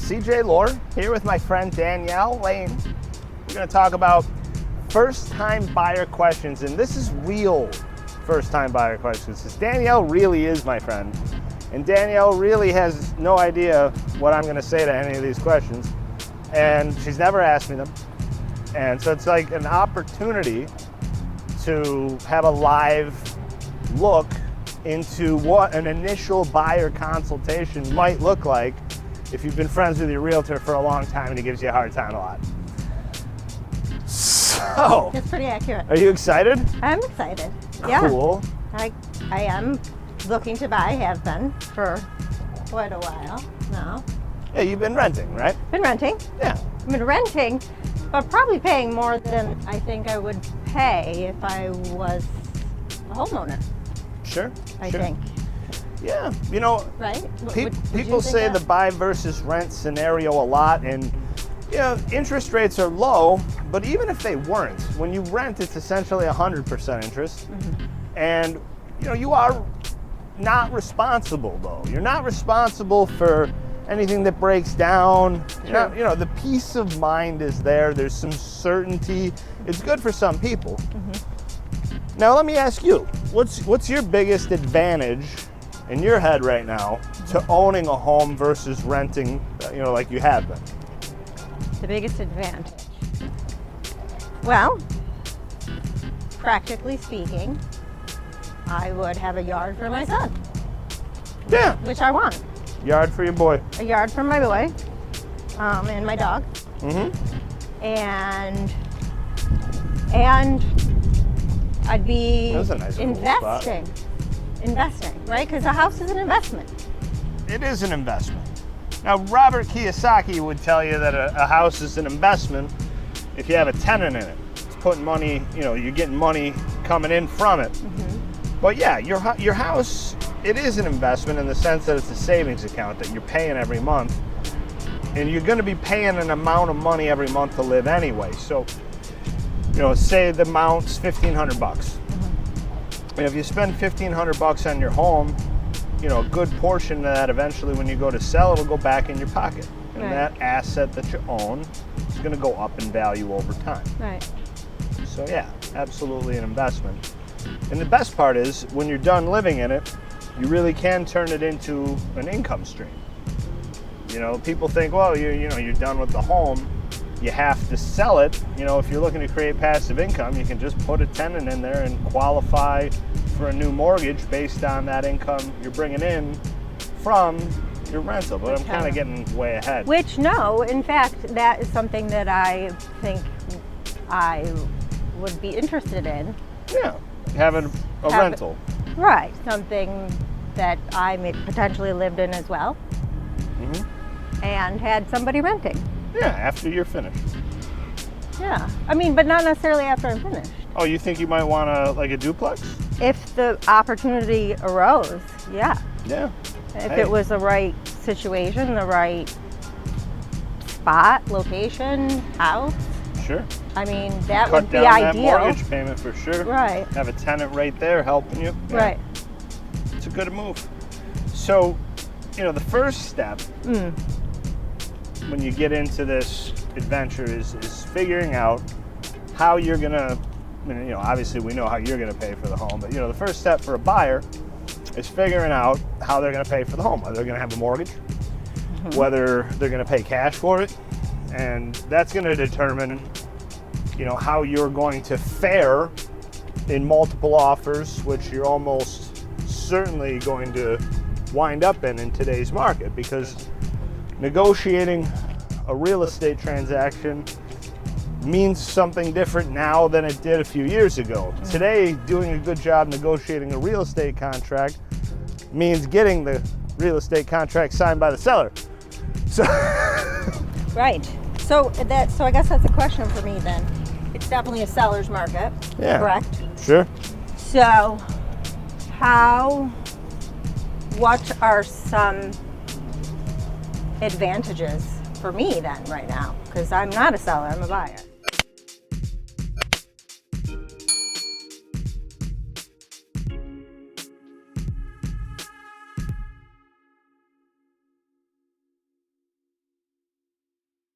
CJ Lore here with my friend Danielle Lane. We're going to talk about first-time buyer questions, and this is real first-time buyer questions. Because Danielle really is my friend, and Danielle really has no idea what I'm going to say to any of these questions, and she's never asked me them. And so it's like an opportunity to have a live look into what an initial buyer consultation might look like if you've been friends with your realtor for a long time and he gives you a hard time a lot. So, that's pretty accurate. Are you excited? I'm excited. Yeah. Cool. I am looking to buy, have been for quite a while now. Yeah, you've been renting, right? Been renting. Yeah. I've been renting, but probably paying more than I think I would pay if I was a homeowner. Sure. I think. Yeah, you know, right? People say the buy versus rent scenario a lot, and you know, interest rates are low, but even if they weren't, when you rent, it's essentially 100% interest, and you know, you are not responsible though. You're not responsible for anything that breaks down. You know, the peace of mind is there. There's some certainty. It's good for some people. Now, let me ask you, what's your biggest advantage in your head right now to owning a home versus renting, you know, like you have been? The biggest advantage? Well, practically speaking, I would have a yard for my son. Yeah. Which I want. Yard for your boy. A yard for my boy, and my dog. And I'd be investing, right? Because a house is an investment. It is an investment. Now, Robert Kiyosaki would tell you that a house is an investment if you have a tenant in it. It's putting money, you know, you're getting money coming in from it. But yeah, your house, it is an investment in the sense that it's a savings account that you're paying every month. And you're going to be paying an amount of money every month to live anyway. So, you know, say the amount's $1,500. And if you spend $1,500 on your home, you know, a good portion of that eventually when you go to sell, it'll go back in your pocket. And that asset that you own is going to go up in value over time. Right. So yeah, absolutely an investment. And the best part is when you're done living in it, you really can turn it into an income stream. You know, people think, well, you're done with the home. You have to sell it. You know, if you're looking to create passive income, you can just put a tenant in there and qualify for a new mortgage based on that income you're bringing in from your rental. But I'm kind of getting way ahead. Which, no, in fact, that is something that I think I would be interested in. Yeah, having a rental. Right, something that I may potentially lived in as well. And had somebody renting. Yeah, after you're finished. Yeah, I mean, but not necessarily after I'm finished. Oh, you think you might want a duplex? If the opportunity arose, yeah. Yeah. If it was the right situation, the right spot, location, house. Sure. I mean, that Cut would be down ideal. That mortgage payment for sure. Right. Have a tenant right there helping you. Yeah. Right. It's a good move. So, you know, the first step when you get into this adventure is figuring out how you're gonna, you know, obviously we know how you're gonna pay for the home, but you know, the first step for a buyer is figuring out how they're gonna pay for the home. Whether they're gonna have a mortgage, whether they're gonna pay cash for it, and that's gonna determine, you know, how you're going to fare in multiple offers, which you're almost certainly going to wind up in today's market, because negotiating a real estate transaction means something different now than it did a few years ago. Today, doing a good job negotiating a real estate contract means getting the real estate contract signed by the seller. So Right. So I guess that's a question for me then. It's definitely a seller's market. Yeah. Correct? Sure. So what are some advantages for me then right now? Because I'm not a seller, I'm a buyer.